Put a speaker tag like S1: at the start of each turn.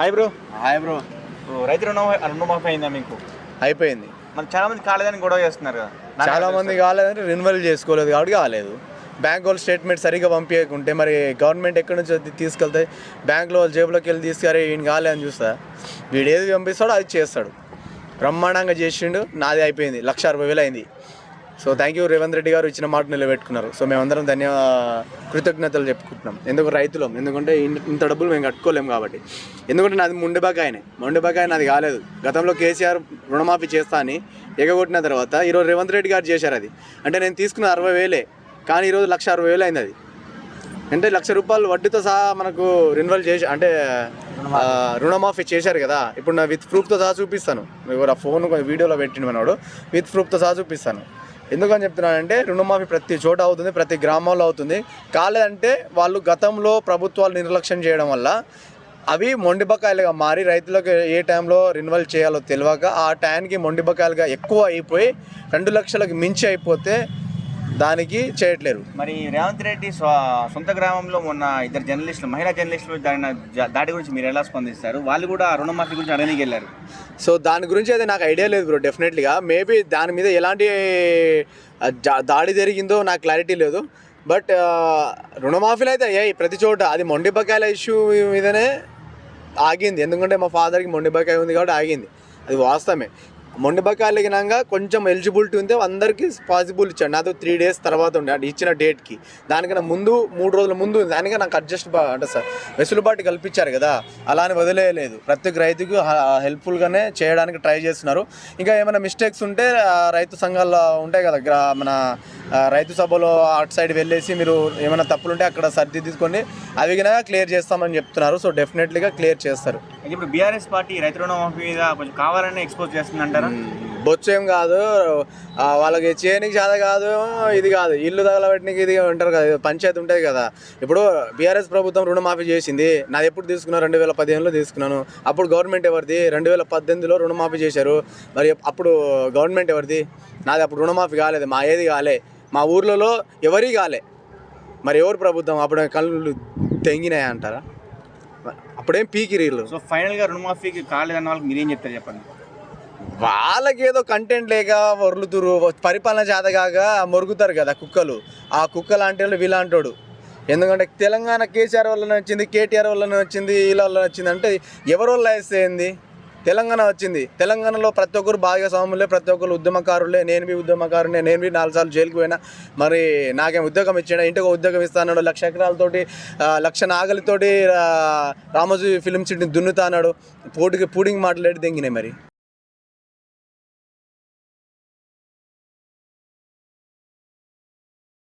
S1: Hi bro.
S2: Hi bro.
S1: రైతు రుణమాఫీ అయిందా మీకు?
S2: అయిపోయింది.
S1: మన చాలా మంది కాలేదని గొడవ చేస్తున్నారు కదా.
S2: చాలా మంది కాలేదంటే రెన్యువల్ చేసుకోలేదు కాబట్టి కాలేదు. బ్యాంక్ వాళ్ళు స్టేట్మెంట్ సరిగ్గా పంపించకుంటే మరి గవర్నమెంట్ ఎక్కడి నుంచి తీసుకెళ్తాయి? బ్యాంకులో వాళ్ళ జేబులోకి వెళ్ళి తీసుకురా ఈయన కాలే అని చూస్తా. వీడు ఏది పంపిస్తాడో అది చేస్తాడు. బ్రహ్మాండంగా చేసిండు. నాది అయిపోయింది, 1,60,000 అయింది. So thank you Revanth Reddy గారు ఇచ్చిన మాట నిలబెట్టుకున్నారు. సో మేమందరం కృతజ్ఞతలు చెప్పుకుంటున్నాం. ఎందుకంటే ఇంత డబ్బులు మేము కట్టుకోలేము కాబట్టి. ఎందుకంటే నాది మొండిబకాయ నాది కాలేదు. గతంలో కేసీఆర్ రుణమాఫీ చేస్తా అని ఎగగొట్టిన తర్వాత ఈరోజు రేవంత్ రెడ్డి గారు చేశారు. అది అంటే నేను తీసుకున్న 60,000 కానీ ఈరోజు 1,60,000 అయింది. అది అంటే ₹1,00,000 వడ్డీతో సహా మనకు రెన్యువల్ చేసి అంటే రుణమాఫీ చేశారు కదా. ఇప్పుడు నా విత్ ప్రూఫ్తో సహా చూపిస్తాను. ఆ ఫోన్ వీడియోలో పెట్టిన మనోడు విత్ ప్రూఫ్తో సహా చూపిస్తాను. ఎందుకని చెప్తున్నానంటే రుణమాఫీ ప్రతి చోట అవుతుంది, ప్రతి గ్రామంలో అవుతుంది. కాలేదంటే వాళ్ళు గతంలో ప్రభుత్వాలు నిర్లక్ష్యం చేయడం వల్ల అవి మొండిబకాయలుగా మారి రైతులకు ఏ టైంలో రెన్యువల్ చేయాలో తెలియక ఆ టైంకి మొండిబకాయలుగా ఎక్కువ అయిపోయి 2 లక్షలకు మించి అయిపోతే దానికి చేయట్లేరు.
S1: మరి రేవంత్ రెడ్డి సొంత గ్రామంలో మొన్న ఇద్దరు జర్నలిస్టులు, మహిళా జర్నలిస్టులు దాడి గురించి మీరు ఎలా స్పందిస్తారు? వాళ్ళు కూడా రుణమాఫీ గురించి అడగడానికి వెళ్ళారు.
S2: సో దాని గురించి అయితే నాకు ఐడియా లేదు బ్రో. డెఫినెట్లీగా మేబీ దాని మీద ఎలాంటి దాడి జరిగిందో నాకు క్లారిటీ లేదు. బట్ రుణమాఫీలు అయితే అయ్యాయి ప్రతి చోట. అది మొండిబకాయల ఇష్యూ మీదనే ఆగింది. ఎందుకంటే మా ఫాదర్కి మొండిబకాయ ఉంది కాబట్టి ఆగింది. అది వాస్తవమే. మొండిబకాయలకినాక కొంచెం ఎలిజిబిలిటీ ఉంటే అందరికీ పాసిబుల్ ఇచ్చాడు. నాతో 3 days తర్వాత ఉండే అంటే ఇచ్చిన డేట్కి. దానికన్నా ముందు 3 రోజుల ముందు దానికే నాకు అంటే సార్ వెసులుబాటు కల్పించారు కదా. అలానే వదిలేయలేదు. ప్రతి ఒక్క రైతుకు హెల్ప్ఫుల్గానే చేయడానికి ట్రై చేస్తున్నారు. ఇంకా ఏమైనా మిస్టేక్స్ ఉంటే రైతు సంఘాలు ఉంటాయి కదా, మన రైతు సభలో అటు సైడ్ వెళ్ళేసి మీరు ఏమైనా తప్పులు ఉంటే అక్కడ సరిదిద్దుకొని అవి కూడా క్లియర్ చేస్తామని చెప్తున్నారు. సో డెఫినెట్లీగా క్లియర్ చేస్తారు.
S1: ఇప్పుడు బీఆర్ఎస్ పార్టీ రైతు రుణమాఫీ మీద కొంచెం కావాలని ఎక్స్పోజ్ చేస్తుందంటారా?
S2: బొచ్చేం కాదు, వాళ్ళకి చేయనికి చాలా కాదు, ఇది కాదు ఇల్లు తగలబెట్టడానికి ఇది ఉంటారు కదా, పంచాయతీ ఉంటుంది కదా. ఇప్పుడు బీఆర్ఎస్ ప్రభుత్వం రుణమాఫీ చేసింది. నాది ఎప్పుడు తీసుకున్నాను? 2015లో తీసుకున్నాను. అప్పుడు గవర్నమెంట్ ఎవరిది? 2018లో రుణమాఫీ చేశారు. మరి అప్పుడు గవర్నమెంట్ ఎవరిది? నాది అప్పుడు రుణమాఫీ కాలేదు. మా ఏది కాలే, మా ఊర్లలో ఎవరి కాలే. మరి ఎవరు ప్రభుత్వం? అప్పుడు కళ్ళు తెంగినాయి అంటారా? అప్పుడేం పీకిరీళ్ళు.
S1: సో ఫైనల్గా రుణమాఫీకి కాలేదన్న వాళ్ళకి మీరేం చెప్తారు చెప్పండి?
S2: వాళ్ళకి ఏదో కంటెంట్ లేక వరులుతురు, పరిపాలన చేతగాక మొరుగుతారు కదా కుక్కలు. ఆ కుక్కలు అంటే వాళ్ళు వీళ్ళంటాడు. ఎందుకంటే తెలంగాణ కేసీఆర్ వల్లనే వచ్చింది, కేటీఆర్ వల్లనే వచ్చింది, వీళ్ళ వల్ల వచ్చింది అంటే ఎవరి వల్ల వేస్తే ఏంది? తెలంగాణ వచ్చింది. తెలంగాణలో ప్రతి ఒక్కరు భాగస్వాములే, ప్రతి ఒక్కరు ఉద్యమకారులే. నేను ఉద్యమకారునే. నేను 4 సార్లు జైలుకి పోయినా. మరి నాకేం ఉద్యోగం ఇచ్చాడు? ఇంటికి ఉద్యోగం ఇస్తాడు. 1,00,000 ఎకరాలతోటి 1,00,000 నాగలితోటి రామోజీ ఫిలిం సిటీని దున్నుతా అన్నాడు. పూడింగ్ మాట్లాడి దెంగినాయి మరి.